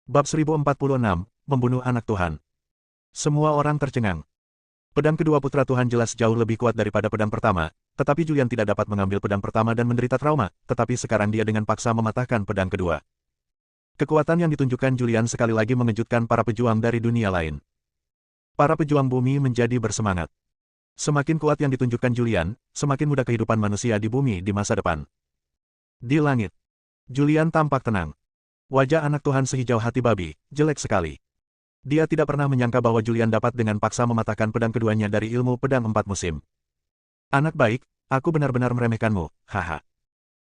Bab 1046, Membunuh Anak Tuhan. Semua orang tercengang. Pedang kedua putra Tuhan jelas jauh lebih kuat daripada pedang pertama, tetapi Julian tidak dapat mengambil pedang pertama dan menderita trauma, tetapi sekarang dia dengan paksa mematahkan pedang kedua. Kekuatan yang ditunjukkan Julian sekali lagi mengejutkan para pejuang dari dunia lain. Para pejuang bumi menjadi bersemangat. Semakin kuat yang ditunjukkan Julian, semakin mudah kehidupan manusia di bumi di masa depan. Di langit, Julian tampak tenang. Wajah anak Tuhan sehijau hati babi, jelek sekali. Dia tidak pernah menyangka bahwa Julian dapat dengan paksa mematahkan pedang keduanya dari ilmu pedang 4 musim. Anak baik, aku benar-benar meremehkanmu, haha.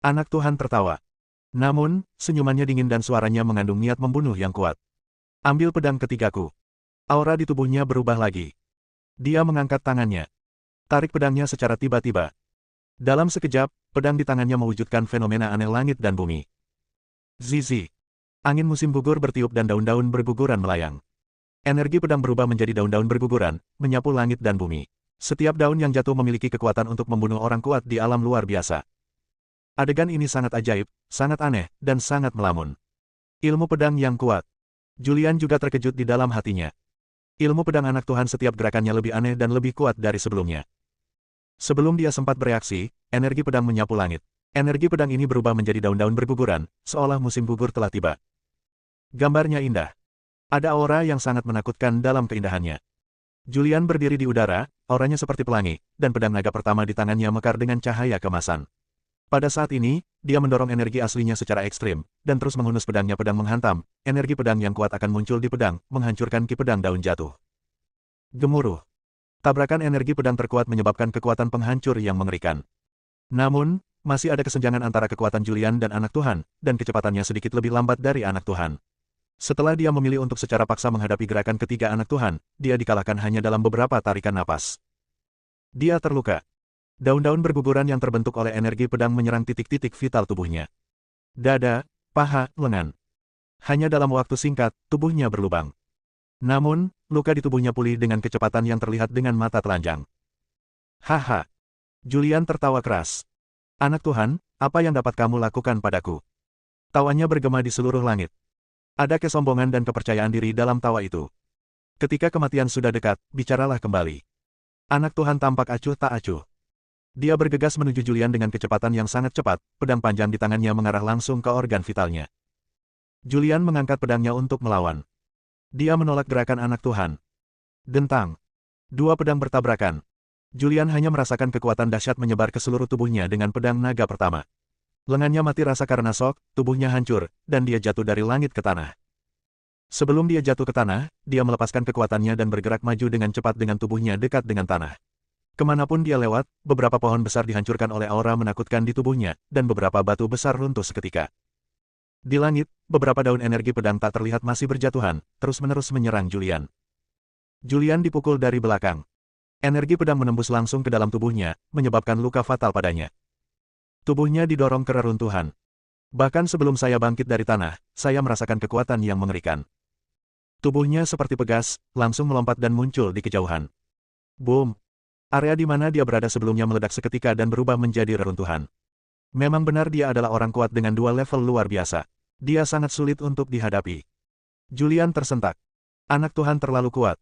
Anak Tuhan tertawa. Namun, senyumannya dingin dan suaranya mengandung niat membunuh yang kuat. Ambil pedang ketigaku. Aura di tubuhnya berubah lagi. Dia mengangkat tangannya. Tarik pedangnya secara tiba-tiba. Dalam sekejap, pedang di tangannya mewujudkan fenomena aneh langit dan bumi. Zizi. Angin musim gugur bertiup dan daun-daun berguguran melayang. Energi pedang berubah menjadi daun-daun berguguran, menyapu langit dan bumi. Setiap daun yang jatuh memiliki kekuatan untuk membunuh orang kuat di alam luar biasa. Adegan ini sangat ajaib, sangat aneh, dan sangat melamun. Ilmu pedang yang kuat. Julian juga terkejut di dalam hatinya. Ilmu pedang anak Tuhan setiap gerakannya lebih aneh dan lebih kuat dari sebelumnya. Sebelum dia sempat bereaksi, energi pedang menyapu langit. Energi pedang ini berubah menjadi daun-daun berguguran, seolah musim gugur telah tiba. Gambarnya indah. Ada aura yang sangat menakutkan dalam keindahannya. Julian berdiri di udara, auranya seperti pelangi, dan pedang naga pertama di tangannya mekar dengan cahaya kemasan. Pada saat ini, dia mendorong energi aslinya secara ekstrim, dan terus menghunus pedangnya. Pedang menghantam, energi pedang yang kuat akan muncul di pedang, menghancurkan ki pedang daun jatuh. Gemuruh. Tabrakan energi pedang terkuat menyebabkan kekuatan penghancur yang mengerikan. Namun, masih ada kesenjangan antara kekuatan Julian dan anak Tuhan, dan kecepatannya sedikit lebih lambat dari anak Tuhan. Setelah dia memilih untuk secara paksa menghadapi gerakan ketiga anak Tuhan, dia dikalahkan hanya dalam beberapa tarikan napas. Dia terluka. Daun-daun berguguran yang terbentuk oleh energi pedang menyerang titik-titik vital tubuhnya. Dada, paha, lengan. Hanya dalam waktu singkat, tubuhnya berlubang. Namun, luka di tubuhnya pulih dengan kecepatan yang terlihat dengan mata telanjang. Haha. Julian tertawa keras. Anak Tuhan, apa yang dapat kamu lakukan padaku? Tawanya bergema di seluruh langit. Ada kesombongan dan kepercayaan diri dalam tawa itu. Ketika kematian sudah dekat, bicaralah kembali. Anak Tuhan tampak acuh tak acuh. Dia bergegas menuju Julian dengan kecepatan yang sangat cepat, pedang panjang di tangannya mengarah langsung ke organ vitalnya. Julian mengangkat pedangnya untuk melawan. Dia menolak gerakan anak Tuhan. Dentang. Dua pedang bertabrakan. Julian hanya merasakan kekuatan dahsyat menyebar ke seluruh tubuhnya dengan pedang naga pertama. Lengannya mati rasa karena shock, tubuhnya hancur, dan dia jatuh dari langit ke tanah. Sebelum dia jatuh ke tanah, dia melepaskan kekuatannya dan bergerak maju dengan cepat dengan tubuhnya dekat dengan tanah. Kemanapun dia lewat, beberapa pohon besar dihancurkan oleh aura menakutkan di tubuhnya, dan beberapa batu besar runtuh seketika. Di langit, beberapa daun energi pedang tak terlihat masih berjatuhan, terus-menerus menyerang Julian. Julian dipukul dari belakang. Energi pedang menembus langsung ke dalam tubuhnya, menyebabkan luka fatal padanya. Tubuhnya didorong ke reruntuhan. Bahkan sebelum saya bangkit dari tanah, saya merasakan kekuatan yang mengerikan. Tubuhnya seperti pegas, langsung melompat dan muncul di kejauhan. Boom! Area di mana dia berada sebelumnya meledak seketika dan berubah menjadi reruntuhan. Memang benar dia adalah orang kuat dengan dua level luar biasa. Dia sangat sulit untuk dihadapi. Julian tersentak. Anak Tuhan terlalu kuat.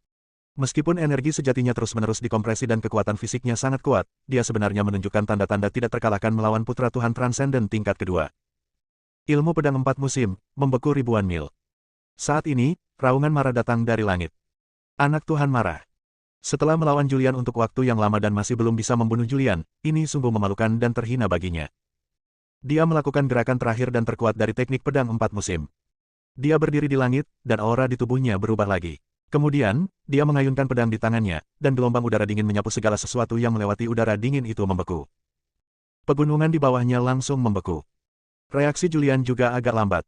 Meskipun energi sejatinya terus-menerus dikompresi dan kekuatan fisiknya sangat kuat, dia sebenarnya menunjukkan tanda-tanda tidak terkalahkan melawan putra Tuhan transenden tingkat kedua. Ilmu pedang 4 musim, membeku ribuan mil. Saat ini, raungan marah datang dari langit. Anak Tuhan marah. Setelah melawan Julian untuk waktu yang lama dan masih belum bisa membunuh Julian, ini sungguh memalukan dan terhina baginya. Dia melakukan gerakan terakhir dan terkuat dari teknik pedang 4 musim. Dia berdiri di langit, dan aura di tubuhnya berubah lagi. Kemudian, dia mengayunkan pedang di tangannya, dan gelombang udara dingin menyapu segala sesuatu yang melewati udara dingin itu membeku. Pegunungan di bawahnya langsung membeku. Reaksi Julian juga agak lambat.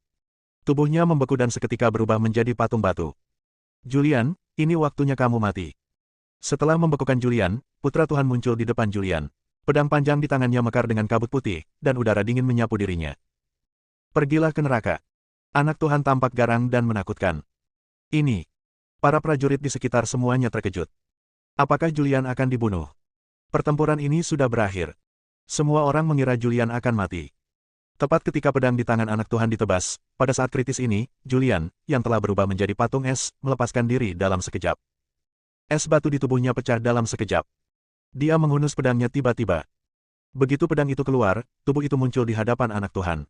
Tubuhnya membeku dan seketika berubah menjadi patung batu. Julian, ini waktunya kamu mati. Setelah membekukan Julian, putra Tuhan muncul di depan Julian. Pedang panjang di tangannya mekar dengan kabut putih, dan udara dingin menyapu dirinya. Pergilah ke neraka. Anak Tuhan tampak garang dan menakutkan. Ini. Para prajurit di sekitar semuanya terkejut. Apakah Julian akan dibunuh? Pertempuran ini sudah berakhir. Semua orang mengira Julian akan mati. Tepat ketika pedang di tangan anak Tuhan ditebas, pada saat kritis ini, Julian, yang telah berubah menjadi patung es, melepaskan diri dalam sekejap. Es batu di tubuhnya pecah dalam sekejap. Dia menghunus pedangnya tiba-tiba. Begitu pedang itu keluar, tubuh itu muncul di hadapan anak Tuhan.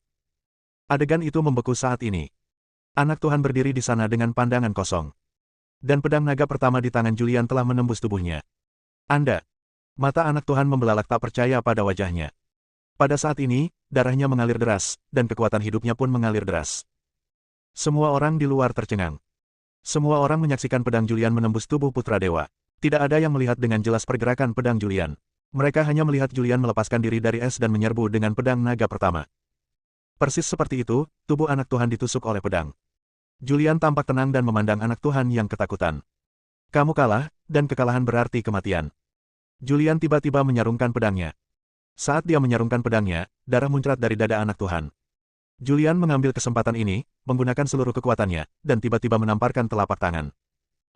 Adegan itu membeku saat ini. Anak Tuhan berdiri di sana dengan pandangan kosong. Dan pedang naga pertama di tangan Julian telah menembus tubuhnya. Anda. Mata anak Tuhan membelalak tak percaya pada wajahnya. Pada saat ini, darahnya mengalir deras, dan kekuatan hidupnya pun mengalir deras. Semua orang di luar tercengang. Semua orang menyaksikan pedang Julian menembus tubuh putra dewa. Tidak ada yang melihat dengan jelas pergerakan pedang Julian. Mereka hanya melihat Julian melepaskan diri dari es dan menyerbu dengan pedang naga pertama. Persis seperti itu, tubuh anak Tuhan ditusuk oleh pedang. Julian tampak tenang dan memandang anak Tuhan yang ketakutan. Kamu kalah, dan kekalahan berarti kematian. Julian tiba-tiba menyarungkan pedangnya. Saat dia menyarungkan pedangnya, darah muncrat dari dada anak Tuhan. Julian mengambil kesempatan ini, menggunakan seluruh kekuatannya, dan tiba-tiba menamparkan telapak tangan.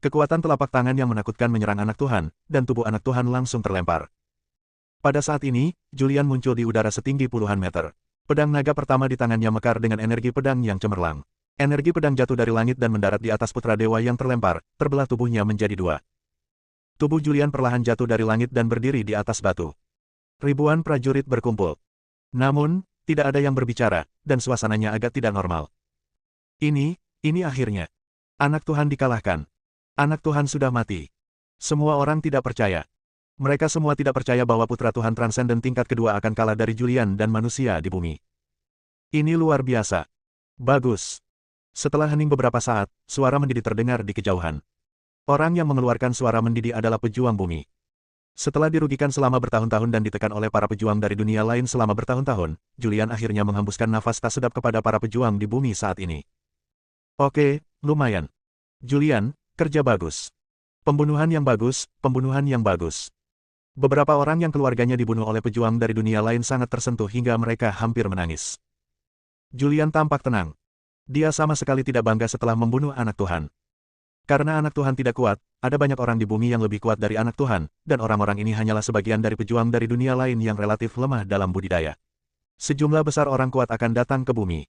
Kekuatan telapak tangan yang menakutkan menyerang anak Tuhan, dan tubuh anak Tuhan langsung terlempar. Pada saat ini, Julian muncul di udara setinggi puluhan meter. Pedang naga pertama di tangannya mekar dengan energi pedang yang cemerlang. Energi pedang jatuh dari langit dan mendarat di atas putra dewa yang terlempar, terbelah tubuhnya menjadi dua. Tubuh Julian perlahan jatuh dari langit dan berdiri di atas batu. Ribuan prajurit berkumpul. Namun, tidak ada yang berbicara, dan suasananya agak tidak normal. Ini akhirnya. Anak Tuhan dikalahkan. Anak Tuhan sudah mati. Semua orang tidak percaya. Mereka semua tidak percaya bahwa putra Tuhan transenden tingkat kedua akan kalah dari Julian dan manusia di bumi. Ini luar biasa. Bagus. Setelah hening beberapa saat, suara mendidih terdengar di kejauhan. Orang yang mengeluarkan suara mendidih adalah pejuang bumi. Setelah dirugikan selama bertahun-tahun dan ditekan oleh para pejuang dari dunia lain selama bertahun-tahun, Julian akhirnya menghembuskan nafas tak sedap kepada para pejuang di bumi saat ini. Oke, lumayan. Julian, kerja bagus. Pembunuhan yang bagus, pembunuhan yang bagus. Beberapa orang yang keluarganya dibunuh oleh pejuang dari dunia lain sangat tersentuh hingga mereka hampir menangis. Julian tampak tenang. Dia sama sekali tidak bangga setelah membunuh anak Tuhan. Karena anak Tuhan tidak kuat, ada banyak orang di bumi yang lebih kuat dari anak Tuhan, dan orang-orang ini hanyalah sebagian dari pejuang dari dunia lain yang relatif lemah dalam budidaya. Sejumlah besar orang kuat akan datang ke bumi.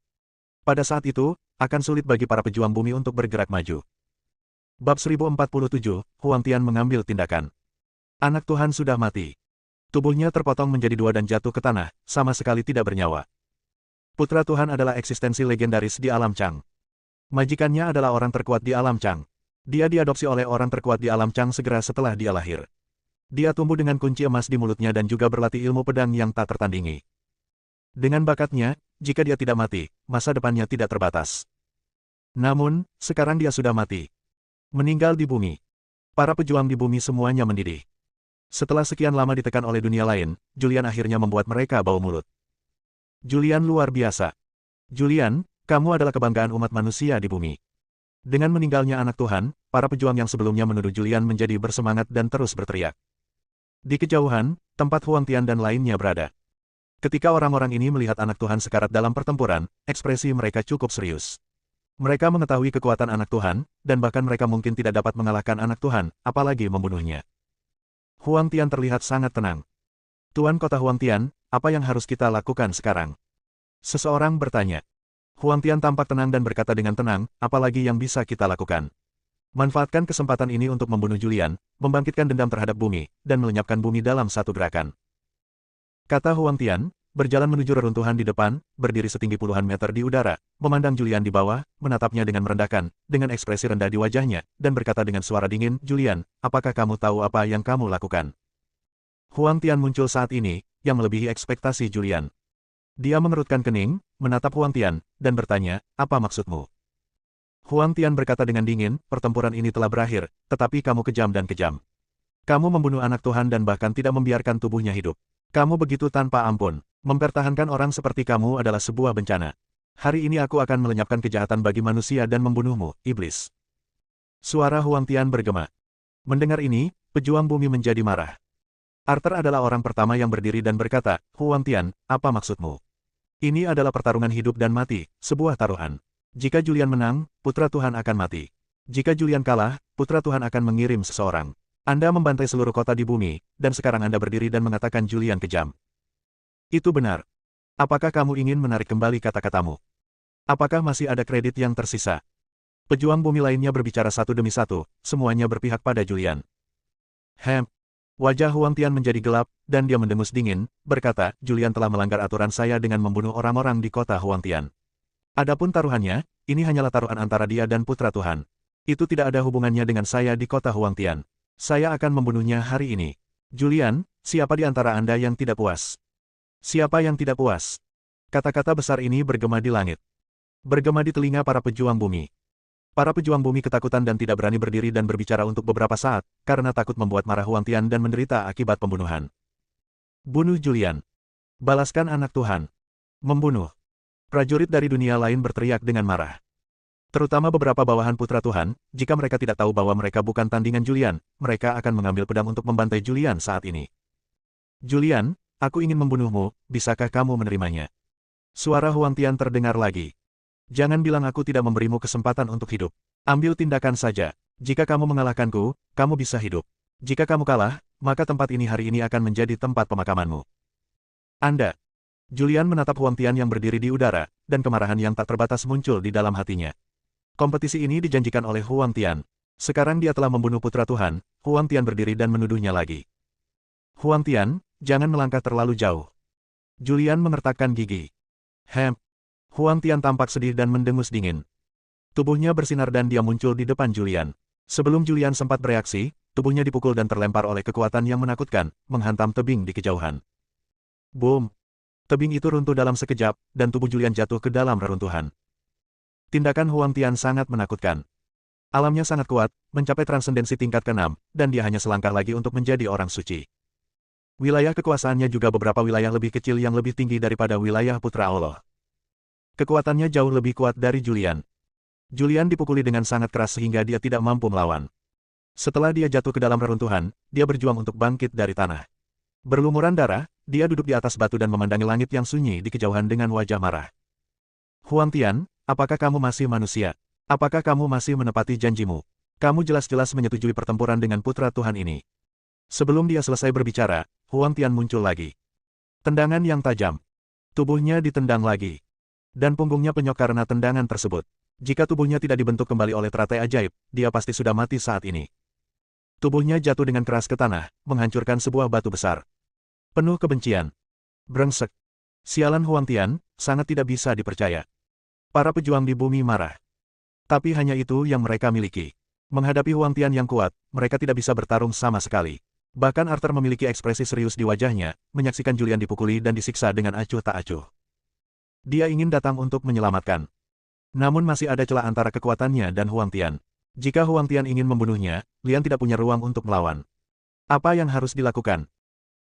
Pada saat itu, akan sulit bagi para pejuang bumi untuk bergerak maju. Bab 1047, Huang Tian mengambil tindakan. Anak Tuhan sudah mati. Tubuhnya terpotong menjadi dua dan jatuh ke tanah, sama sekali tidak bernyawa. Putra Tuhan adalah eksistensi legendaris di alam Chang. Majikannya adalah orang terkuat di alam Chang. Dia diadopsi oleh orang terkuat di alam Chang segera setelah dia lahir. Dia tumbuh dengan kunci emas di mulutnya dan juga berlatih ilmu pedang yang tak tertandingi. Dengan bakatnya, jika dia tidak mati, masa depannya tidak terbatas. Namun, sekarang dia sudah mati. Meninggal di bumi. Para pejuang di bumi semuanya mendidih. Setelah sekian lama ditekan oleh dunia lain, Julian akhirnya membuat mereka bau mulut. Julian luar biasa. Julian, kamu adalah kebanggaan umat manusia di bumi. Dengan meninggalnya anak Tuhan, para pejuang yang sebelumnya menuduh Julian menjadi bersemangat dan terus berteriak. Di kejauhan, tempat Huang Tian dan lainnya berada. Ketika orang-orang ini melihat anak Tuhan sekarat dalam pertempuran, ekspresi mereka cukup serius. Mereka mengetahui kekuatan anak Tuhan, dan bahkan mereka mungkin tidak dapat mengalahkan anak Tuhan, apalagi membunuhnya. Huang Tian terlihat sangat tenang. Tuan Kota Huang Tian, apa yang harus kita lakukan sekarang? Seseorang bertanya. Huang Tian tampak tenang dan berkata dengan tenang, apalagi yang bisa kita lakukan? Manfaatkan kesempatan ini untuk membunuh Julian, membangkitkan dendam terhadap bumi, dan melenyapkan bumi dalam satu gerakan. Kata Huang Tian, berjalan menuju reruntuhan di depan, berdiri setinggi puluhan meter di udara, memandang Julian di bawah, menatapnya dengan merendahkan, dengan ekspresi rendah di wajahnya, dan berkata dengan suara dingin, Julian, apakah kamu tahu apa yang kamu lakukan? Huang Tian muncul saat ini, yang melebihi ekspektasi Julian. Dia mengerutkan kening, menatap Huang Tian, dan bertanya, apa maksudmu? Huang Tian berkata dengan dingin, pertempuran ini telah berakhir, tetapi kamu kejam dan kejam. Kamu membunuh anak Tuhan dan bahkan tidak membiarkan tubuhnya hidup. Kamu begitu tanpa ampun. Mempertahankan orang seperti kamu adalah sebuah bencana. Hari ini aku akan melenyapkan kejahatan bagi manusia dan membunuhmu, iblis. Suara Huang Tian bergema. Mendengar ini, pejuang bumi menjadi marah. Arthur adalah orang pertama yang berdiri dan berkata, Huang Tian, apa maksudmu? Ini adalah pertarungan hidup dan mati, sebuah taruhan. Jika Julian menang, putra Tuhan akan mati. Jika Julian kalah, putra Tuhan akan mengirim seseorang. Anda membantai seluruh kota di bumi, dan sekarang Anda berdiri dan mengatakan Julian kejam. Itu benar. Apakah kamu ingin menarik kembali kata-katamu? Apakah masih ada kredit yang tersisa? Pejuang bumi lainnya berbicara satu demi satu, semuanya berpihak pada Julian. Wajah Huang Tian menjadi gelap, dan dia mendengus dingin, berkata, Julian telah melanggar aturan saya dengan membunuh orang-orang di kota Huang Tian. Adapun taruhannya, ini hanyalah taruhan antara dia dan putra Tuhan. Itu tidak ada hubungannya dengan saya di kota Huang Tian. Saya akan membunuhnya hari ini. Julian, siapa di antara Anda yang tidak puas? Siapa yang tidak puas? Kata-kata besar ini bergema di langit. Bergema di telinga para pejuang bumi. Para pejuang bumi ketakutan dan tidak berani berdiri dan berbicara untuk beberapa saat, karena takut membuat marah Huang Tian dan menderita akibat pembunuhan. Bunuh Julian. Balaskan anak Tuhan. Membunuh. Prajurit dari dunia lain berteriak dengan marah. Terutama beberapa bawahan putra Tuhan, jika mereka tidak tahu bahwa mereka bukan tandingan Julian, mereka akan mengambil pedang untuk membantai Julian saat ini. Julian, aku ingin membunuhmu, bisakah kamu menerimanya? Suara Huang Tian terdengar lagi. Jangan bilang aku tidak memberimu kesempatan untuk hidup. Ambil tindakan saja. Jika kamu mengalahkanku, kamu bisa hidup. Jika kamu kalah, maka tempat ini hari ini akan menjadi tempat pemakamanmu. Anda. Julian menatap Huang Tian yang berdiri di udara, dan kemarahan yang tak terbatas muncul di dalam hatinya. Kompetisi ini dijanjikan oleh Huang Tian. Sekarang dia telah membunuh putra Tuhan, Huang Tian berdiri dan menuduhnya lagi. Huang Tian, jangan melangkah terlalu jauh. Julian mengertakkan gigi. Huang Tian tampak sedih dan mendengus dingin. Tubuhnya bersinar dan dia muncul di depan Julian. Sebelum Julian sempat bereaksi, tubuhnya dipukul dan terlempar oleh kekuatan yang menakutkan, menghantam tebing di kejauhan. Boom! Tebing itu runtuh dalam sekejap, dan tubuh Julian jatuh ke dalam reruntuhan. Tindakan Huang Tian sangat menakutkan. Alamnya sangat kuat, mencapai transendensi tingkat ke-6, dan dia hanya selangkah lagi untuk menjadi orang suci. Wilayah kekuasaannya juga beberapa wilayah lebih kecil yang lebih tinggi daripada wilayah Putra Allah. Kekuatannya jauh lebih kuat dari Julian. Julian dipukuli dengan sangat keras sehingga dia tidak mampu melawan. Setelah dia jatuh ke dalam reruntuhan, dia berjuang untuk bangkit dari tanah. Berlumuran darah, dia duduk di atas batu dan memandangi langit yang sunyi di kejauhan dengan wajah marah. Huang Tian, apakah kamu masih manusia? Apakah kamu masih menepati janjimu? Kamu jelas-jelas menyetujui pertempuran dengan putra Tuhan ini. Sebelum dia selesai berbicara, Huang Tian muncul lagi. Tendangan yang tajam. Tubuhnya ditendang lagi. Dan punggungnya penyok karena tendangan tersebut. Jika tubuhnya tidak dibentuk kembali oleh teratai ajaib, dia pasti sudah mati saat ini. Tubuhnya jatuh dengan keras ke tanah, menghancurkan sebuah batu besar. Penuh kebencian. Brengsek. Sialan Huang Tian, sangat tidak bisa dipercaya. Para pejuang di bumi marah. Tapi hanya itu yang mereka miliki. Menghadapi Huang Tian yang kuat, mereka tidak bisa bertarung sama sekali. Bahkan Arthur memiliki ekspresi serius di wajahnya, menyaksikan Julian dipukuli dan disiksa dengan acuh tak acuh. Dia ingin datang untuk menyelamatkan. Namun masih ada celah antara kekuatannya dan Huang Tian. Jika Huang Tian ingin membunuhnya, Lian tidak punya ruang untuk melawan. Apa yang harus dilakukan?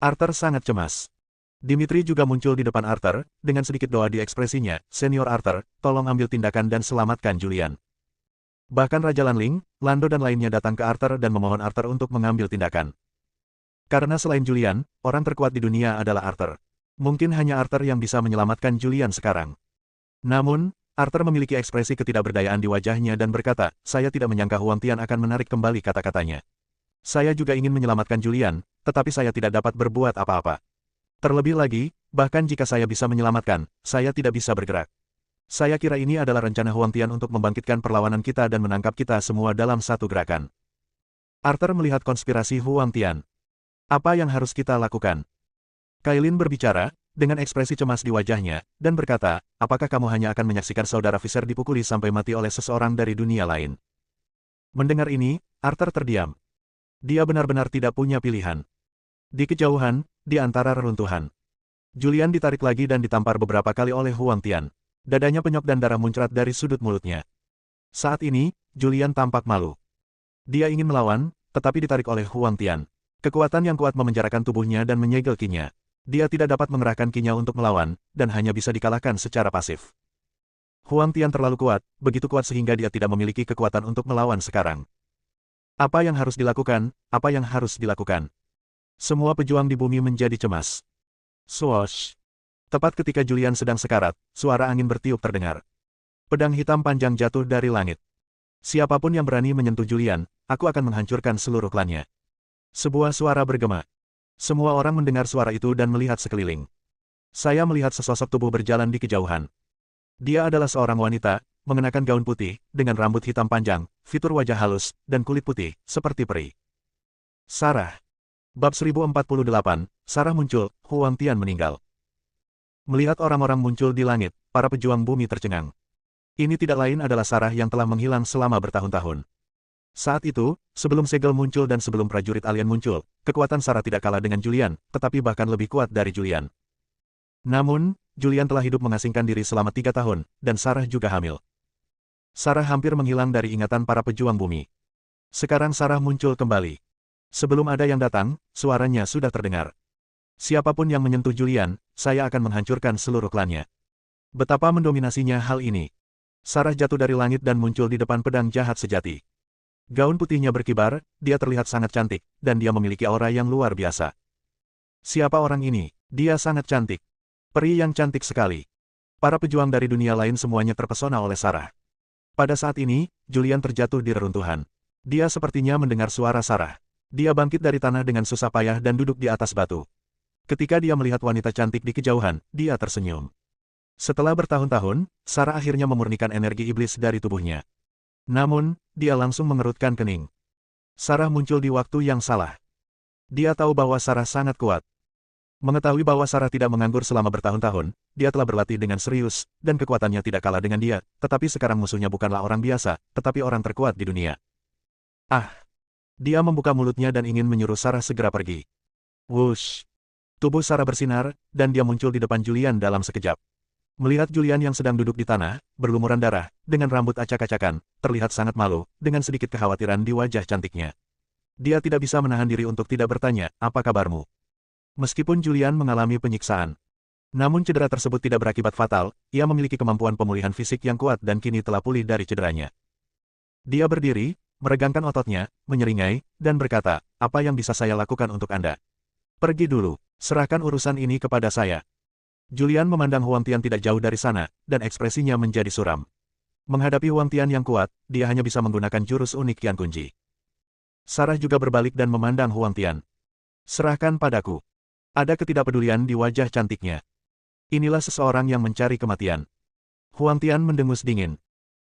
Arthur sangat cemas. Dimitri juga muncul di depan Arthur, dengan sedikit doa di ekspresinya, Senior Arthur, tolong ambil tindakan dan selamatkan Julian. Bahkan Raja Lanling, Lando dan lainnya datang ke Arthur dan memohon Arthur untuk mengambil tindakan. Karena selain Julian, orang terkuat di dunia adalah Arthur. Mungkin hanya Arthur yang bisa menyelamatkan Julian sekarang. Namun, Arthur memiliki ekspresi ketidakberdayaan di wajahnya dan berkata, saya tidak menyangka Huang Tian akan menarik kembali kata-katanya. Saya juga ingin menyelamatkan Julian, tetapi saya tidak dapat berbuat apa-apa. Terlebih lagi, bahkan jika saya bisa menyelamatkan, saya tidak bisa bergerak. Saya kira ini adalah rencana Huang Tian untuk membangkitkan perlawanan kita dan menangkap kita semua dalam satu gerakan. Arthur melihat konspirasi Huang Tian. Apa yang harus kita lakukan? Kailin berbicara, dengan ekspresi cemas di wajahnya, dan berkata, apakah kamu hanya akan menyaksikan saudara Fisher dipukuli sampai mati oleh seseorang dari dunia lain? Mendengar ini, Arthur terdiam. Dia benar-benar tidak punya pilihan. Di kejauhan, di antara reruntuhan, Julian ditarik lagi dan ditampar beberapa kali oleh Huang Tian. Dadanya penyok dan darah muncrat dari sudut mulutnya. Saat ini, Julian tampak malu. Dia ingin melawan, tetapi ditarik oleh Huang Tian. Kekuatan yang kuat memenjarakan tubuhnya dan menyegel kinya. Dia tidak dapat mengerahkan kinya untuk melawan, dan hanya bisa dikalahkan secara pasif. Huang Tian terlalu kuat, begitu kuat sehingga dia tidak memiliki kekuatan untuk melawan sekarang. Apa yang harus dilakukan? Apa yang harus dilakukan? Semua pejuang di bumi menjadi cemas. Swoosh! Tepat ketika Julian sedang sekarat, suara angin bertiup terdengar. Pedang hitam panjang jatuh dari langit. Siapapun yang berani menyentuh Julian, aku akan menghancurkan seluruh klannya. Sebuah suara bergema. Semua orang mendengar suara itu dan melihat sekeliling. Saya melihat sesosok tubuh berjalan di kejauhan. Dia adalah seorang wanita, mengenakan gaun putih, dengan rambut hitam panjang, fitur wajah halus, dan kulit putih, seperti peri. Sarah. Bab 1048, Sarah muncul, Huang Tian meninggal. Melihat orang-orang muncul di langit, para pejuang bumi tercengang. Ini tidak lain adalah Sarah yang telah menghilang selama bertahun-tahun. Saat itu, sebelum segel muncul dan sebelum prajurit alien muncul, kekuatan Sarah tidak kalah dengan Julian, tetapi bahkan lebih kuat dari Julian. Namun, Julian telah hidup mengasingkan diri selama 3 tahun, dan Sarah juga hamil. Sarah hampir menghilang dari ingatan para pejuang bumi. Sekarang Sarah muncul kembali. Sebelum ada yang datang, suaranya sudah terdengar. Siapapun yang menyentuh Julian, saya akan menghancurkan seluruh klannya. Betapa mendominasinya hal ini. Sarah jatuh dari langit dan muncul di depan pedang jahat sejati. Gaun putihnya berkibar, dia terlihat sangat cantik, dan dia memiliki aura yang luar biasa. Siapa orang ini? Dia sangat cantik. Peri yang cantik sekali. Para pejuang dari dunia lain semuanya terpesona oleh Sarah. Pada saat ini, Julian terjatuh di reruntuhan. Dia sepertinya mendengar suara Sarah. Dia bangkit dari tanah dengan susah payah dan duduk di atas batu. Ketika dia melihat wanita cantik di kejauhan, dia tersenyum. Setelah bertahun-tahun, Sarah akhirnya memurnikan energi iblis dari tubuhnya. Namun, dia langsung mengerutkan kening. Sarah muncul di waktu yang salah. Dia tahu bahwa Sarah sangat kuat. Mengetahui bahwa Sarah tidak menganggur selama bertahun-tahun, dia telah berlatih dengan serius, dan kekuatannya tidak kalah dengan dia, tetapi sekarang musuhnya bukanlah orang biasa, tetapi orang terkuat di dunia. Ah! Dia membuka mulutnya dan ingin menyuruh Sarah segera pergi. Wush! Tubuh Sarah bersinar, dan dia muncul di depan Julian dalam sekejap. Melihat Julian yang sedang duduk di tanah, berlumuran darah, dengan rambut acak-acakan, terlihat sangat malu, dengan sedikit kekhawatiran di wajah cantiknya. Dia tidak bisa menahan diri untuk tidak bertanya, "Apa kabarmu?" Meskipun Julian mengalami penyiksaan. Namun cedera tersebut tidak berakibat fatal, ia memiliki kemampuan pemulihan fisik yang kuat dan kini telah pulih dari cederanya. Dia berdiri, meregangkan ototnya, menyeringai, dan berkata, "Apa yang bisa saya lakukan untuk Anda? Pergi dulu, serahkan urusan ini kepada saya." Julian memandang Huang Tian tidak jauh dari sana, dan ekspresinya menjadi suram. Menghadapi Huang Tian yang kuat, dia hanya bisa menggunakan jurus unik Qian Kunji. Sarah juga berbalik dan memandang Huang Tian. "Serahkan padaku." Ada ketidakpedulian di wajah cantiknya. Inilah seseorang yang mencari kematian. Huang Tian mendengus dingin.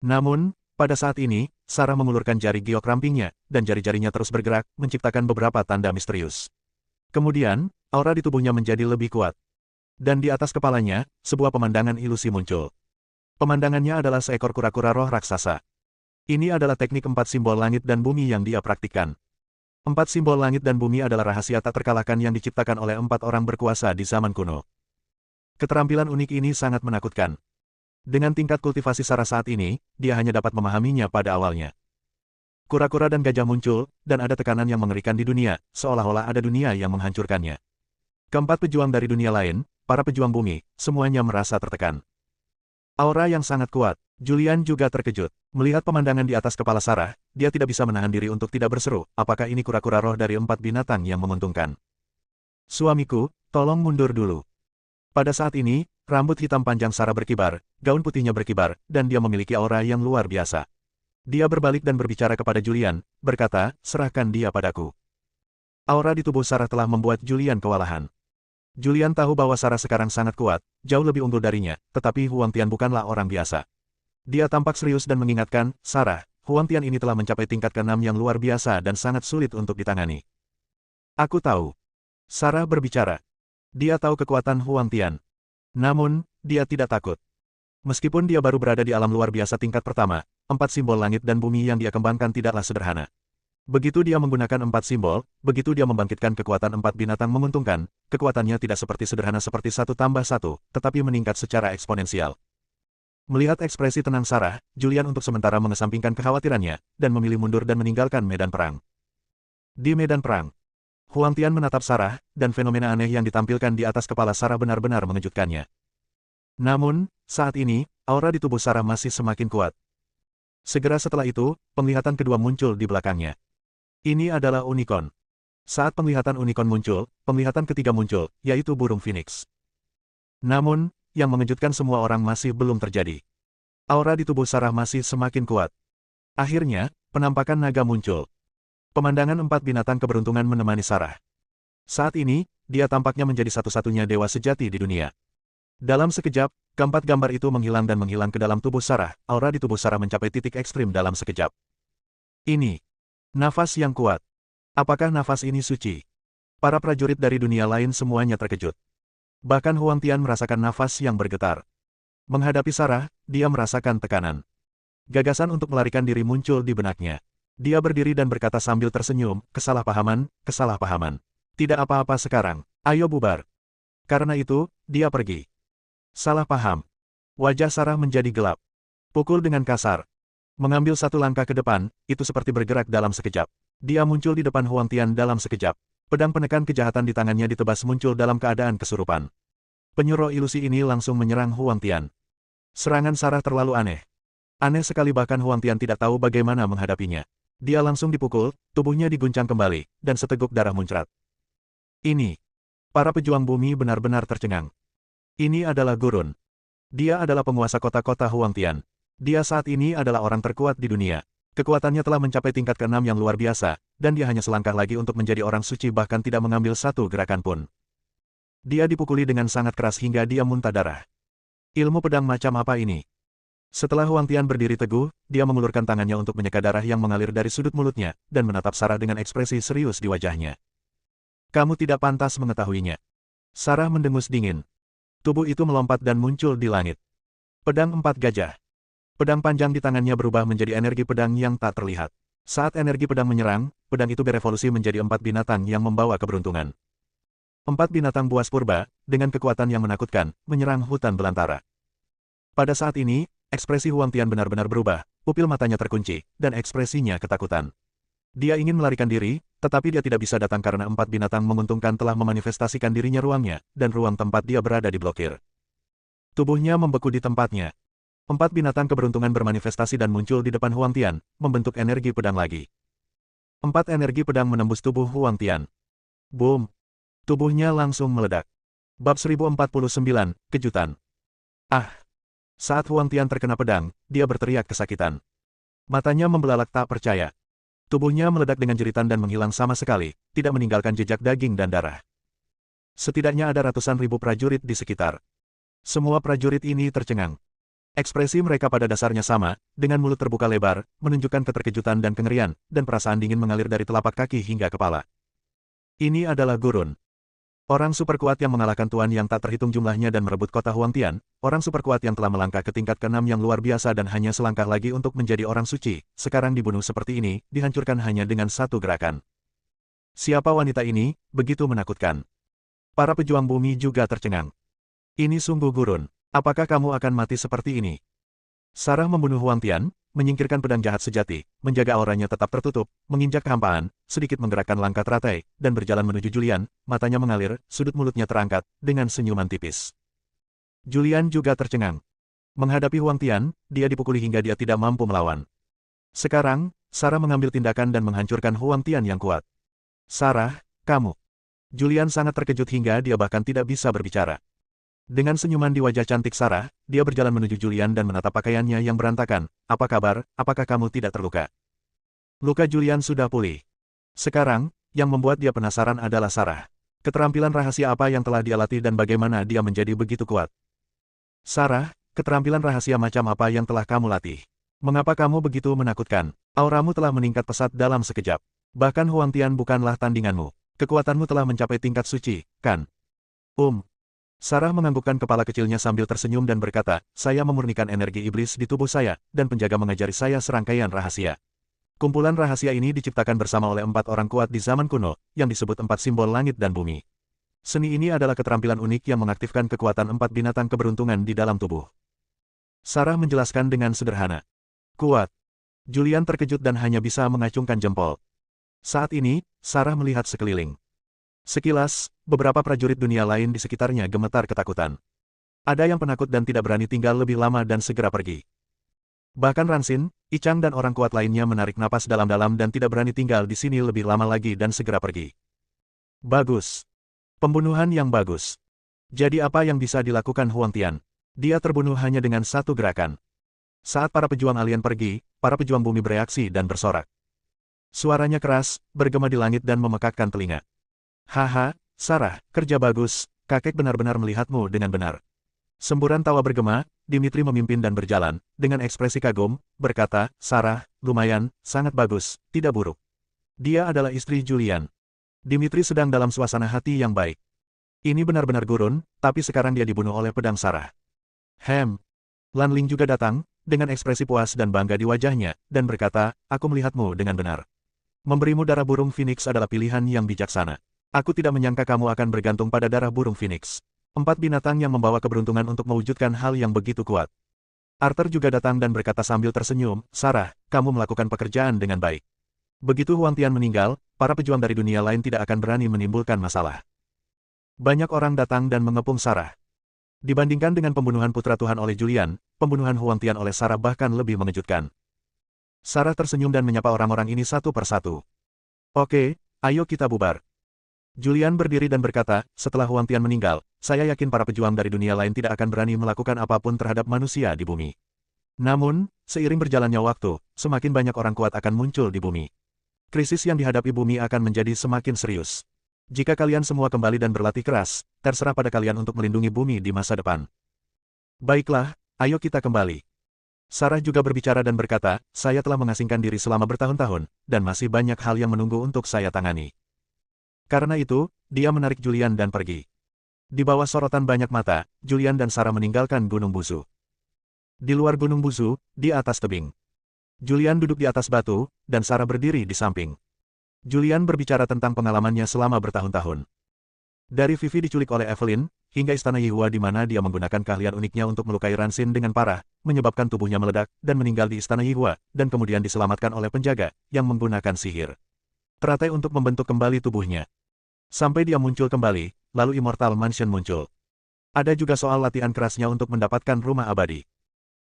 Namun, pada saat ini, Sarah mengulurkan jari giok rampingnya, dan jari-jarinya terus bergerak, menciptakan beberapa tanda misterius. Kemudian, aura di tubuhnya menjadi lebih kuat. Dan di atas kepalanya, sebuah pemandangan ilusi muncul. Pemandangannya adalah seekor kura-kura roh raksasa. Ini adalah teknik 4 simbol langit dan bumi yang dia praktikkan. 4 simbol langit dan bumi adalah rahasia tak terkalahkan yang diciptakan oleh 4 orang berkuasa di zaman kuno. Keterampilan unik ini sangat menakutkan. Dengan tingkat kultivasi Sarah saat ini, dia hanya dapat memahaminya pada awalnya. Kura-kura dan gajah muncul, dan ada tekanan yang mengerikan di dunia, seolah-olah ada dunia yang menghancurkannya. Keempat pejuang dari dunia lain, para pejuang bumi, semuanya merasa tertekan. Aura yang sangat kuat. Julian juga terkejut. Melihat pemandangan di atas kepala Sarah, dia tidak bisa menahan diri untuk tidak berseru, apakah ini kura-kura roh dari 4 binatang yang menguntungkan? "Suamiku, tolong mundur dulu." Pada saat ini, rambut hitam panjang Sarah berkibar, gaun putihnya berkibar, dan dia memiliki aura yang luar biasa. Dia berbalik dan berbicara kepada Julian, berkata, "Serahkan dia padaku." Aura di tubuh Sarah telah membuat Julian kewalahan. Julian tahu bahwa Sarah sekarang sangat kuat, jauh lebih unggul darinya, tetapi Huang Tian bukanlah orang biasa. Dia tampak serius dan mengingatkan, "Sarah, Huang Tian ini telah mencapai tingkat ke-6 yang luar biasa dan sangat sulit untuk ditangani." "Aku tahu." Sarah berbicara. Dia tahu kekuatan Huang Tian. Namun, dia tidak takut. Meskipun dia baru berada di alam luar biasa tingkat pertama, 4 simbol langit dan bumi yang dia kembangkan tidaklah sederhana. Begitu dia menggunakan 4 simbol, begitu dia membangkitkan kekuatan 4 binatang menguntungkan, kekuatannya tidak seperti sederhana seperti 1+1, tetapi meningkat secara eksponensial. Melihat ekspresi tenang Sarah, Julian untuk sementara mengesampingkan kekhawatirannya, dan memilih mundur dan meninggalkan medan perang. Di medan perang, Huang Tian menatap Sarah, dan fenomena aneh yang ditampilkan di atas kepala Sarah benar-benar mengejutkannya. Namun, saat ini, aura di tubuh Sarah masih semakin kuat. Segera setelah itu, penglihatan kedua muncul di belakangnya. Ini adalah unicorn. Saat penglihatan unicorn muncul, penglihatan ketiga muncul, yaitu burung phoenix. Namun, yang mengejutkan semua orang masih belum terjadi. Aura di tubuh Sarah masih semakin kuat. Akhirnya, penampakan naga muncul. Pemandangan 4 binatang keberuntungan menemani Sarah. Saat ini, dia tampaknya menjadi satu-satunya dewa sejati di dunia. Dalam sekejap, keempat gambar itu menghilang dan menghilang ke dalam tubuh Sarah. Aura di tubuh Sarah mencapai titik ekstrim dalam sekejap. Ini nafas yang kuat. Apakah nafas ini suci? Para prajurit dari dunia lain semuanya terkejut. Bahkan Huang Tian merasakan nafas yang bergetar. Menghadapi Sarah, dia merasakan tekanan. Gagasan untuk melarikan diri muncul di benaknya. Dia berdiri dan berkata sambil tersenyum, kesalahpahaman, kesalahpahaman. Tidak apa-apa sekarang, ayo bubar. Karena itu, dia pergi. Salah paham. Wajah Sarah menjadi gelap. Pukul dengan kasar. Mengambil satu langkah ke depan, itu seperti bergerak dalam sekejap. Dia muncul di depan Huang Tian dalam sekejap. Pedang penekan kejahatan di tangannya ditebas muncul dalam keadaan kesurupan. Penyuruh ilusi ini langsung menyerang Huang Tian. Serangan Sarah terlalu aneh. Aneh sekali bahkan Huang Tian tidak tahu bagaimana menghadapinya. Dia langsung dipukul, tubuhnya diguncang kembali, dan seteguk darah muncrat. Ini. Para pejuang bumi benar-benar tercengang. Ini adalah Gurun. Dia adalah penguasa kota-kota Huang Tian. Dia saat ini adalah orang terkuat di dunia. Kekuatannya telah mencapai tingkat ke-6 yang luar biasa, dan dia hanya selangkah lagi untuk menjadi orang suci bahkan tidak mengambil satu gerakan pun. Dia dipukuli dengan sangat keras hingga dia muntah darah. Ilmu pedang macam apa ini? Setelah Huang Tian berdiri teguh, dia mengulurkan tangannya untuk menyeka darah yang mengalir dari sudut mulutnya, dan menatap Sarah dengan ekspresi serius di wajahnya. Kamu tidak pantas mengetahuinya. Sarah mendengus dingin. Tubuh itu melompat dan muncul di langit. Pedang empat gajah. Pedang panjang di tangannya berubah menjadi energi pedang yang tak terlihat. Saat energi pedang menyerang, pedang itu berevolusi menjadi empat binatang yang membawa keberuntungan. Empat binatang buas purba, dengan kekuatan yang menakutkan, menyerang hutan belantara. Pada saat ini, ekspresi Huang Tian benar-benar berubah, pupil matanya terkunci, dan ekspresinya ketakutan. Dia ingin melarikan diri, tetapi dia tidak bisa datang karena empat binatang menguntungkan telah memanifestasikan dirinya ruangnya, dan ruang tempat dia berada diblokir. Tubuhnya membeku di tempatnya. Empat binatang keberuntungan bermanifestasi dan muncul di depan Huang Tian, membentuk energi pedang lagi. Empat energi pedang menembus tubuh Huang Tian. Boom! Tubuhnya langsung meledak. Bab 1049, Kejutan. Ah! Saat Huang Tian terkena pedang, dia berteriak kesakitan. Matanya membelalak tak percaya. Tubuhnya meledak dengan jeritan dan menghilang sama sekali, tidak meninggalkan jejak daging dan darah. Setidaknya ada ratusan ribu prajurit di sekitar. Semua prajurit ini tercengang. Ekspresi mereka pada dasarnya sama, dengan mulut terbuka lebar, menunjukkan keterkejutan dan kengerian, dan perasaan dingin mengalir dari telapak kaki hingga kepala. Ini adalah Gurun. Orang super kuat yang mengalahkan tuan yang tak terhitung jumlahnya dan merebut kota Huang Tian, orang super kuat yang telah melangkah ke tingkat ke-6 yang luar biasa dan hanya selangkah lagi untuk menjadi orang suci, sekarang dibunuh seperti ini, dihancurkan hanya dengan satu gerakan. Siapa wanita ini, begitu menakutkan. Para pejuang bumi juga tercengang. Ini sungguh Gurun, apakah kamu akan mati seperti ini? Sarah membunuh Huang Tian, menyingkirkan pedang jahat sejati, menjaga auranya tetap tertutup, menginjak kehampaan, sedikit menggerakkan langkah teratai, dan berjalan menuju Julian, matanya mengalir, sudut mulutnya terangkat, dengan senyuman tipis. Julian juga tercengang. Menghadapi Huang Tian, dia dipukuli hingga dia tidak mampu melawan. Sekarang, Sarah mengambil tindakan dan menghancurkan Huang Tian yang kuat. Sarah, kamu. Julian sangat terkejut hingga dia bahkan tidak bisa berbicara. Dengan senyuman di wajah cantik Sarah, dia berjalan menuju Julian dan menatap pakaiannya yang berantakan. Apa kabar, apakah kamu tidak terluka? Luka Julian sudah pulih. Sekarang, yang membuat dia penasaran adalah Sarah. Keterampilan rahasia apa yang telah dia latih dan bagaimana dia menjadi begitu kuat? Sarah, keterampilan rahasia macam apa yang telah kamu latih? Mengapa kamu begitu menakutkan? Auramu telah meningkat pesat dalam sekejap. Bahkan Huang Tian bukanlah tandinganmu. Kekuatanmu telah mencapai tingkat suci, kan? Sarah menganggukkan kepala kecilnya sambil tersenyum dan berkata, saya memurnikan energi iblis di tubuh saya, dan penjaga mengajari saya serangkaian rahasia. Kumpulan rahasia ini diciptakan bersama oleh 4 orang kuat di zaman kuno, yang disebut 4 simbol langit dan bumi. Seni ini adalah keterampilan unik yang mengaktifkan kekuatan 4 binatang keberuntungan di dalam tubuh. Sarah menjelaskan dengan sederhana. Kuat. Julian terkejut dan hanya bisa mengacungkan jempol. Saat ini, Sarah melihat sekeliling. Sekilas, beberapa prajurit dunia lain di sekitarnya gemetar ketakutan. Ada yang penakut dan tidak berani tinggal lebih lama dan segera pergi. Bahkan Ransin, Ichang dan orang kuat lainnya menarik napas dalam-dalam dan tidak berani tinggal di sini lebih lama lagi dan segera pergi. Bagus. Pembunuhan yang bagus. Jadi apa yang bisa dilakukan Huang Tian? Dia terbunuh hanya dengan satu gerakan. Saat para pejuang alien pergi, para pejuang bumi bereaksi dan bersorak. Suaranya keras, bergema di langit dan memekakkan telinga. Haha, Sarah, kerja bagus, kakek benar-benar melihatmu dengan benar. Semburan tawa bergema, Dimitri memimpin dan berjalan, dengan ekspresi kagum, berkata, Sarah, lumayan, sangat bagus, tidak buruk. Dia adalah istri Julian. Dimitri sedang dalam suasana hati yang baik. Ini benar-benar gurun, tapi sekarang dia dibunuh oleh pedang Sarah. Lan Ling juga datang, dengan ekspresi puas dan bangga di wajahnya, dan berkata, aku melihatmu dengan benar. Memberimu darah burung Phoenix adalah pilihan yang bijaksana. Aku tidak menyangka kamu akan bergantung pada darah burung Phoenix. 4 binatang yang membawa keberuntungan untuk mewujudkan hal yang begitu kuat. Arthur juga datang dan berkata sambil tersenyum, Sarah, kamu melakukan pekerjaan dengan baik. Begitu Huang Tian meninggal, para pejuang dari dunia lain tidak akan berani menimbulkan masalah. Banyak orang datang dan mengepung Sarah. Dibandingkan dengan pembunuhan putra Tuhan oleh Julian, pembunuhan Huang Tian oleh Sarah bahkan lebih mengejutkan. Sarah tersenyum dan menyapa orang-orang ini satu persatu. Oke, ayo kita bubar. Julian berdiri dan berkata, setelah Huang Tian meninggal, saya yakin para pejuang dari dunia lain tidak akan berani melakukan apapun terhadap manusia di bumi. Namun, seiring berjalannya waktu, semakin banyak orang kuat akan muncul di bumi. Krisis yang dihadapi bumi akan menjadi semakin serius. Jika kalian semua kembali dan berlatih keras, terserah pada kalian untuk melindungi bumi di masa depan. Baiklah, ayo kita kembali. Sarah juga berbicara dan berkata, saya telah mengasingkan diri selama bertahun-tahun, dan masih banyak hal yang menunggu untuk saya tangani. Karena itu, dia menarik Julian dan pergi. Di bawah sorotan banyak mata, Julian dan Sarah meninggalkan Gunung Busu. Di luar Gunung Busu, di atas tebing. Julian duduk di atas batu, dan Sarah berdiri di samping. Julian berbicara tentang pengalamannya selama bertahun-tahun. Dari Vivi diculik oleh Evelyn, hingga Istana Yihua di mana dia menggunakan keahlian uniknya untuk melukai Ransin dengan parah, menyebabkan tubuhnya meledak, dan meninggal di Istana Yihua, dan kemudian diselamatkan oleh penjaga, yang menggunakan sihir. Teratai untuk membentuk kembali tubuhnya. Sampai dia muncul kembali, lalu Immortal Mansion muncul. Ada juga soal latihan kerasnya untuk mendapatkan rumah abadi.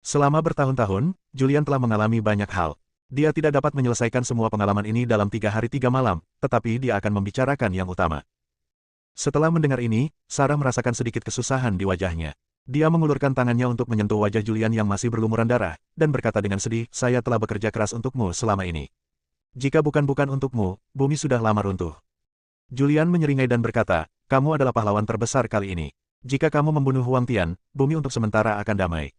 Selama bertahun-tahun, Julian telah mengalami banyak hal. Dia tidak dapat menyelesaikan semua pengalaman ini dalam 3 hari 3 malam, tetapi dia akan membicarakan yang utama. Setelah mendengar ini, Sarah merasakan sedikit kesusahan di wajahnya. Dia mengulurkan tangannya untuk menyentuh wajah Julian yang masih berlumuran darah, dan berkata dengan sedih, saya telah bekerja keras untukmu selama ini. Jika bukan untukmu, bumi sudah lama runtuh. Julian menyeringai dan berkata, kamu adalah pahlawan terbesar kali ini. Jika kamu membunuh Huang Tian, bumi untuk sementara akan damai.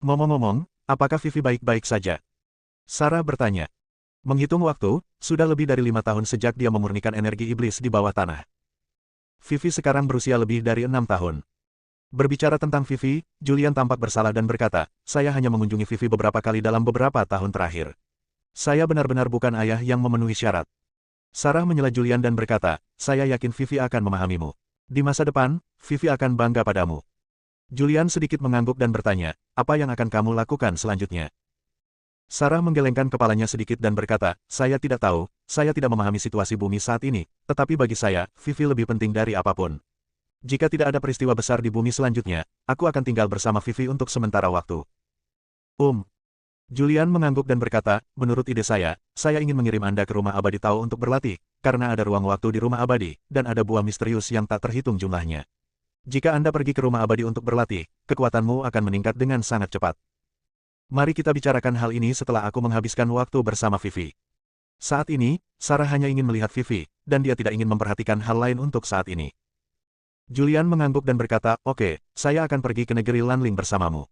Ngomong-ngomong, apakah Vivi baik-baik saja? Sarah bertanya. Menghitung waktu, sudah lebih dari 5 tahun sejak dia memurnikan energi iblis di bawah tanah. Vivi sekarang berusia lebih dari 6 tahun. Berbicara tentang Vivi, Julian tampak bersalah dan berkata, saya hanya mengunjungi Vivi beberapa kali dalam beberapa tahun terakhir. Saya benar-benar bukan ayah yang memenuhi syarat. Sarah menyela Julian dan berkata, saya yakin Vivi akan memahamimu. Di masa depan, Vivi akan bangga padamu. Julian sedikit mengangguk dan bertanya, apa yang akan kamu lakukan selanjutnya? Sarah menggelengkan kepalanya sedikit dan berkata, saya tidak tahu, saya tidak memahami situasi bumi saat ini, tetapi bagi saya, Vivi lebih penting dari apapun. Jika tidak ada peristiwa besar di bumi selanjutnya, aku akan tinggal bersama Vivi untuk sementara waktu. Julian mengangguk dan berkata, menurut ide saya ingin mengirim Anda ke rumah abadi Tao untuk berlatih, karena ada ruang waktu di rumah abadi, dan ada buah misterius yang tak terhitung jumlahnya. Jika Anda pergi ke rumah abadi untuk berlatih, kekuatanmu akan meningkat dengan sangat cepat. Mari kita bicarakan hal ini setelah aku menghabiskan waktu bersama Vivi. Saat ini, Sarah hanya ingin melihat Vivi, dan dia tidak ingin memperhatikan hal lain untuk saat ini. Julian mengangguk dan berkata, oke, saya akan pergi ke negeri Lanling bersamamu.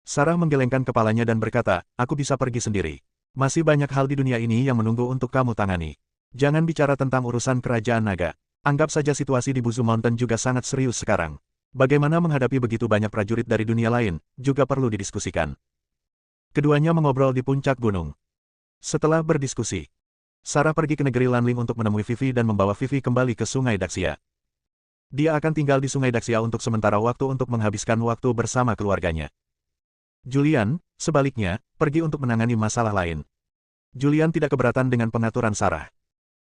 Sarah menggelengkan kepalanya dan berkata, aku bisa pergi sendiri. Masih banyak hal di dunia ini yang menunggu untuk kamu tangani. Jangan bicara tentang urusan kerajaan naga. Anggap saja situasi di Buzu Mountain juga sangat serius sekarang. Bagaimana menghadapi begitu banyak prajurit dari dunia lain, juga perlu didiskusikan. Keduanya mengobrol di puncak gunung. Setelah berdiskusi, Sarah pergi ke negeri Lanling untuk menemui Vivi dan membawa Vivi kembali ke Sungai Daxia. Dia akan tinggal di Sungai Daxia untuk sementara waktu untuk menghabiskan waktu bersama keluarganya. Julian, sebaliknya, pergi untuk menangani masalah lain. Julian tidak keberatan dengan pengaturan Sarah.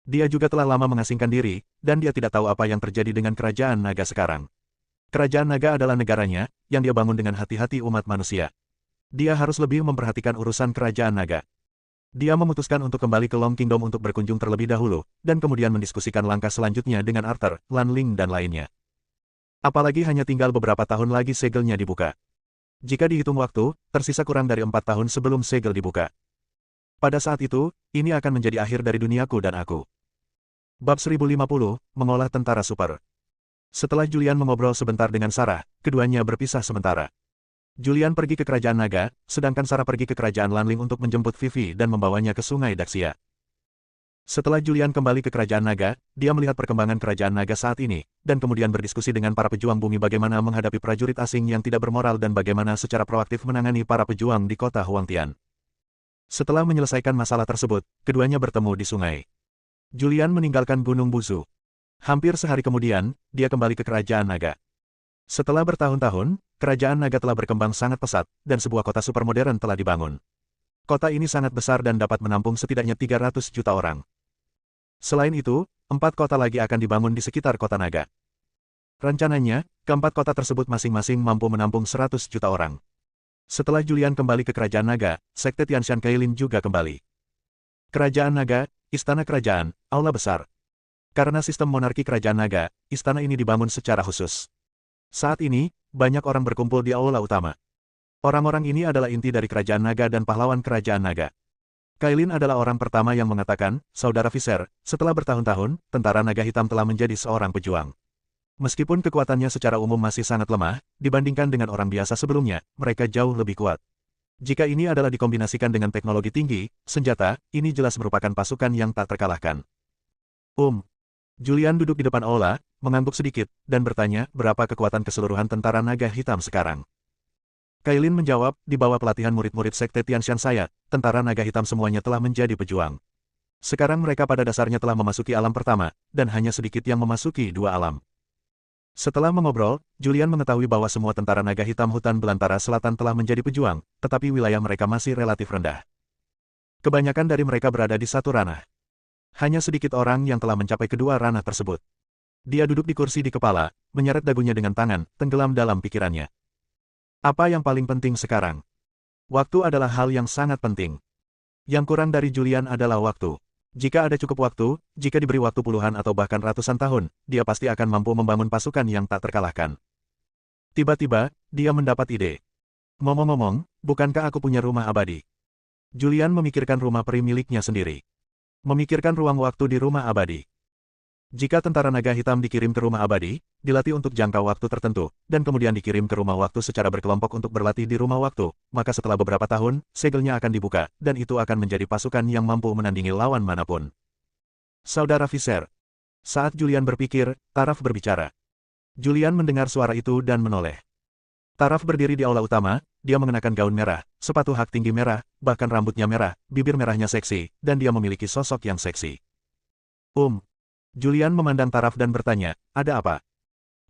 Dia juga telah lama mengasingkan diri, dan dia tidak tahu apa yang terjadi dengan kerajaan naga sekarang. Kerajaan naga adalah negaranya, yang dia bangun dengan hati-hati umat manusia. Dia harus lebih memperhatikan urusan kerajaan naga. Dia memutuskan untuk kembali ke Long Kingdom untuk berkunjung terlebih dahulu, dan kemudian mendiskusikan langkah selanjutnya dengan Arthur, Lan Ling dan lainnya. Apalagi hanya tinggal beberapa tahun lagi segelnya dibuka. Jika dihitung waktu, tersisa kurang dari 4 tahun sebelum segel dibuka. Pada saat itu, ini akan menjadi akhir dari duniaku dan aku. Bab 1050, Mengolah Tentara Super. Setelah Julian mengobrol sebentar dengan Sarah, keduanya berpisah sementara. Julian pergi ke kerajaan naga, sedangkan Sarah pergi ke kerajaan Lanling untuk menjemput Vivi dan membawanya ke sungai Daxia. Setelah Julian kembali ke kerajaan naga, dia melihat perkembangan kerajaan naga saat ini, dan kemudian berdiskusi dengan para pejuang bumi bagaimana menghadapi prajurit asing yang tidak bermoral dan bagaimana secara proaktif menangani para pejuang di kota Huangtian. Setelah menyelesaikan masalah tersebut, keduanya bertemu di sungai. Julian meninggalkan Gunung Buzu. Hampir sehari kemudian, dia kembali ke kerajaan naga. Setelah bertahun-tahun, kerajaan naga telah berkembang sangat pesat, dan sebuah kota supermodern telah dibangun. Kota ini sangat besar dan dapat menampung setidaknya 300 juta orang. Selain itu, 4 kota lagi akan dibangun di sekitar kota naga. Rencananya, keempat kota tersebut masing-masing mampu menampung 100 juta orang. Setelah Julian kembali ke kerajaan naga, Sekte Tianshan Kailin juga kembali. Kerajaan naga, istana kerajaan, aula besar. Karena sistem monarki kerajaan naga, istana ini dibangun secara khusus. Saat ini, banyak orang berkumpul di aula utama. Orang-orang ini adalah inti dari kerajaan naga dan pahlawan kerajaan naga. Kailin adalah orang pertama yang mengatakan, Saudara Viser, setelah bertahun-tahun, tentara naga hitam telah menjadi seorang pejuang. Meskipun kekuatannya secara umum masih sangat lemah, dibandingkan dengan orang biasa sebelumnya, mereka jauh lebih kuat. Jika ini adalah dikombinasikan dengan teknologi tinggi, senjata, ini jelas merupakan pasukan yang tak terkalahkan. Julian duduk di depan aula, mengangguk sedikit, dan bertanya, berapa kekuatan keseluruhan tentara naga hitam sekarang? Kailin menjawab, di bawah pelatihan murid-murid Sekte Tianshan saya, tentara naga hitam semuanya telah menjadi pejuang. Sekarang mereka pada dasarnya telah memasuki alam pertama, dan hanya sedikit yang memasuki dua alam. Setelah mengobrol, Julian mengetahui bahwa semua tentara naga hitam hutan belantara selatan telah menjadi pejuang, tetapi wilayah mereka masih relatif rendah. Kebanyakan dari mereka berada di satu ranah. Hanya sedikit orang yang telah mencapai kedua ranah tersebut. Dia duduk di kursi di kepala, menyeret dagunya dengan tangan, tenggelam dalam pikirannya. Apa yang paling penting sekarang? Waktu adalah hal yang sangat penting. Yang kurang dari Julian adalah waktu. Jika ada cukup waktu, jika diberi waktu puluhan atau bahkan ratusan tahun, dia pasti akan mampu membangun pasukan yang tak terkalahkan. Tiba-tiba, dia mendapat ide. Ngomong-ngomong, bukankah aku punya rumah abadi? Julian memikirkan rumah peri miliknya sendiri. Memikirkan ruang waktu di rumah abadi. Jika tentara naga hitam dikirim ke rumah abadi, dilatih untuk jangka waktu tertentu, dan kemudian dikirim ke rumah waktu secara berkelompok untuk berlatih di rumah waktu, maka setelah beberapa tahun, segelnya akan dibuka, dan itu akan menjadi pasukan yang mampu menandingi lawan manapun. Saudara Viser. Saat Julian berpikir, Taraf berbicara. Julian mendengar suara itu dan menoleh. Taraf berdiri di aula utama, dia mengenakan gaun merah, sepatu hak tinggi merah, bahkan rambutnya merah, bibir merahnya seksi, dan dia memiliki sosok yang seksi. Julian memandang Taraf dan bertanya, ada apa?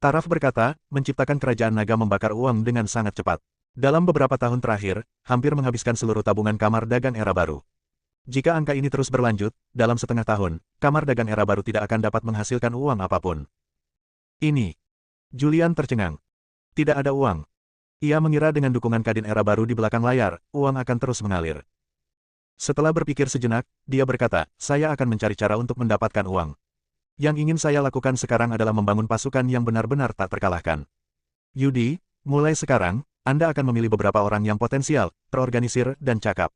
Taraf berkata, menciptakan kerajaan naga membakar uang dengan sangat cepat. Dalam beberapa tahun terakhir, hampir menghabiskan seluruh tabungan kamar dagang era baru. Jika angka ini terus berlanjut, dalam setengah tahun, kamar dagang era baru tidak akan dapat menghasilkan uang apapun. Ini. Julian tercengang. Tidak ada uang. Ia mengira dengan dukungan Kadin era baru di belakang layar, uang akan terus mengalir. Setelah berpikir sejenak, dia berkata, saya akan mencari cara untuk mendapatkan uang. Yang ingin saya lakukan sekarang adalah membangun pasukan yang benar-benar tak terkalahkan. Yudi, mulai sekarang, Anda akan memilih beberapa orang yang potensial, terorganisir, dan cakap.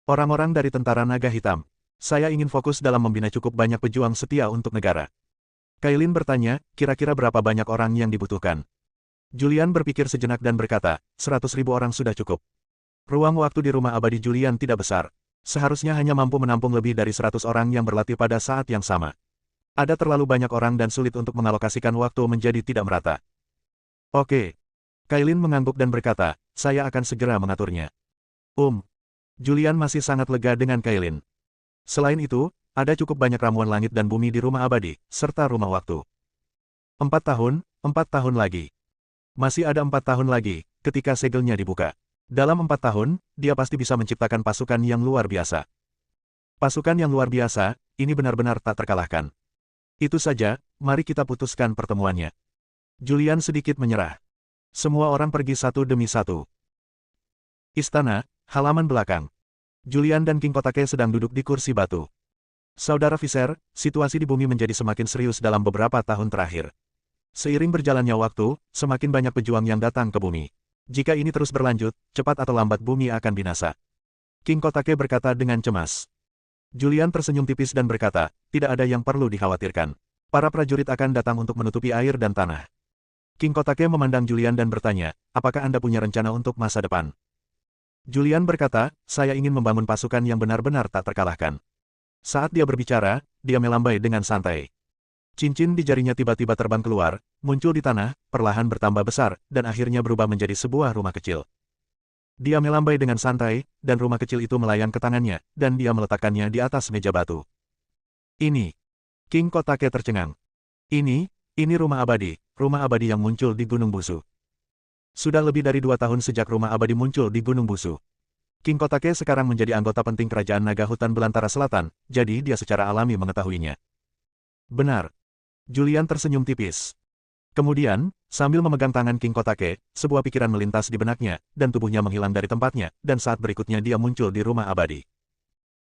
Orang-orang dari tentara naga hitam. Saya ingin fokus dalam membina cukup banyak pejuang setia untuk negara. Kailin bertanya, kira-kira berapa banyak orang yang dibutuhkan? Julian berpikir sejenak dan berkata, 100.000 orang sudah cukup. Ruang waktu di rumah abadi Julian tidak besar. Seharusnya hanya mampu menampung lebih dari 100 orang yang berlatih pada saat yang sama. Ada terlalu banyak orang dan sulit untuk mengalokasikan waktu menjadi tidak merata. Oke. Kailin mengangguk dan berkata, saya akan segera mengaturnya. Julian masih sangat lega dengan Kailin. Selain itu, ada cukup banyak ramuan langit dan bumi di rumah abadi, serta rumah waktu. 4 tahun lagi. Masih ada 4 tahun lagi, ketika segelnya dibuka. Dalam 4 tahun, dia pasti bisa menciptakan pasukan yang luar biasa. Pasukan yang luar biasa, ini benar-benar tak terkalahkan. Itu saja, mari kita putuskan pertemuannya. Julian sedikit menyerah. Semua orang pergi satu demi satu. Istana, halaman belakang. Julian dan King Kotake sedang duduk di kursi batu. Saudara Viser, situasi di bumi menjadi semakin serius dalam beberapa tahun terakhir. Seiring berjalannya waktu, semakin banyak pejuang yang datang ke bumi. Jika ini terus berlanjut, cepat atau lambat bumi akan binasa. King Kotake berkata dengan cemas. Julian tersenyum tipis dan berkata, tidak ada yang perlu dikhawatirkan. Para prajurit akan datang untuk menutupi air dan tanah. King Kotake memandang Julian dan bertanya, apakah Anda punya rencana untuk masa depan? Julian berkata, saya ingin membangun pasukan yang benar-benar tak terkalahkan. Saat dia berbicara, dia melambai dengan santai. Cincin di jarinya tiba-tiba terbang keluar, muncul di tanah, perlahan bertambah besar, dan akhirnya berubah menjadi sebuah rumah kecil. Dia melambai dengan santai, dan rumah kecil itu melayang ke tangannya, dan dia meletakkannya di atas meja batu. Ini. King Kotake tercengang. Ini rumah abadi yang muncul di Gunung Busu. Sudah lebih dari 2 tahun sejak rumah abadi muncul di Gunung Busu. King Kotake sekarang menjadi anggota penting kerajaan naga hutan belantara selatan, jadi dia secara alami mengetahuinya. Benar. Julian tersenyum tipis. Kemudian, sambil memegang tangan King Kotake, sebuah pikiran melintas di benaknya, dan tubuhnya menghilang dari tempatnya, dan saat berikutnya dia muncul di rumah abadi.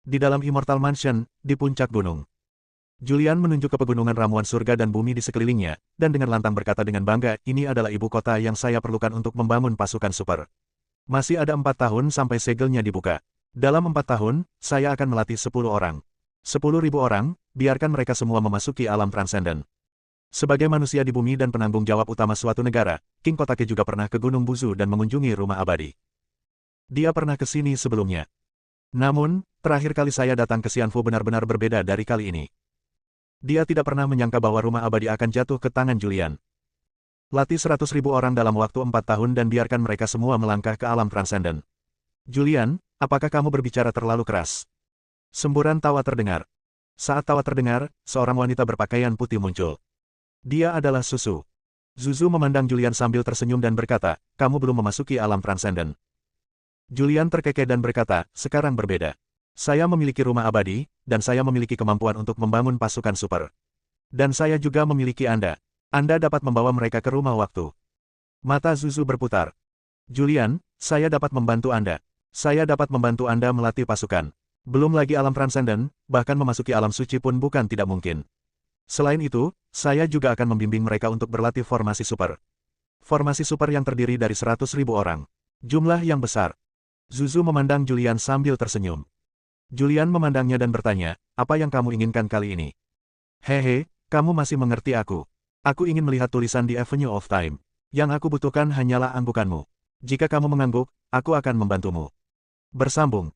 Di dalam Immortal Mansion, di puncak gunung. Julian menunjuk ke pegunungan ramuan surga dan bumi di sekelilingnya, dan dengan lantang berkata dengan bangga, ini adalah ibu kota yang saya perlukan untuk membangun pasukan super. Masih ada 4 tahun sampai segelnya dibuka. Dalam 4 tahun, saya akan melatih 10 orang. 10.000 orang, biarkan mereka semua memasuki alam transenden. Sebagai manusia di bumi dan penanggung jawab utama suatu negara, King Kotake juga pernah ke Gunung Busu dan mengunjungi rumah abadi. Dia pernah ke sini sebelumnya. Namun, terakhir kali saya datang ke Xianfu benar-benar berbeda dari kali ini. Dia tidak pernah menyangka bahwa rumah abadi akan jatuh ke tangan Julian. Latih 100.000 orang dalam waktu 4 tahun dan biarkan mereka semua melangkah ke alam transenden. Julian, apakah kamu berbicara terlalu keras? Semburan tawa terdengar. Saat tawa terdengar, seorang wanita berpakaian putih muncul. Dia adalah Suzu. Zuzu memandang Julian sambil tersenyum dan berkata, kamu belum memasuki alam transenden. Julian terkekeh dan berkata, sekarang berbeda. Saya memiliki rumah abadi, dan saya memiliki kemampuan untuk membangun pasukan super. Dan saya juga memiliki Anda. Anda dapat membawa mereka ke rumah waktu. Mata Zuzu berputar. Julian, saya dapat membantu Anda. Saya dapat membantu Anda melatih pasukan. Belum lagi alam transenden, bahkan memasuki alam suci pun bukan tidak mungkin. Selain itu, saya juga akan membimbing mereka untuk berlatih formasi super. Formasi super yang terdiri dari 100.000 orang. Jumlah yang besar. Zuzu memandang Julian sambil tersenyum. Julian memandangnya dan bertanya, apa yang kamu inginkan kali ini? Hehe, kamu masih mengerti aku. Aku ingin melihat tulisan di Avenue of Time. Yang aku butuhkan hanyalah anggukanmu. Jika kamu mengangguk, aku akan membantumu. Bersambung.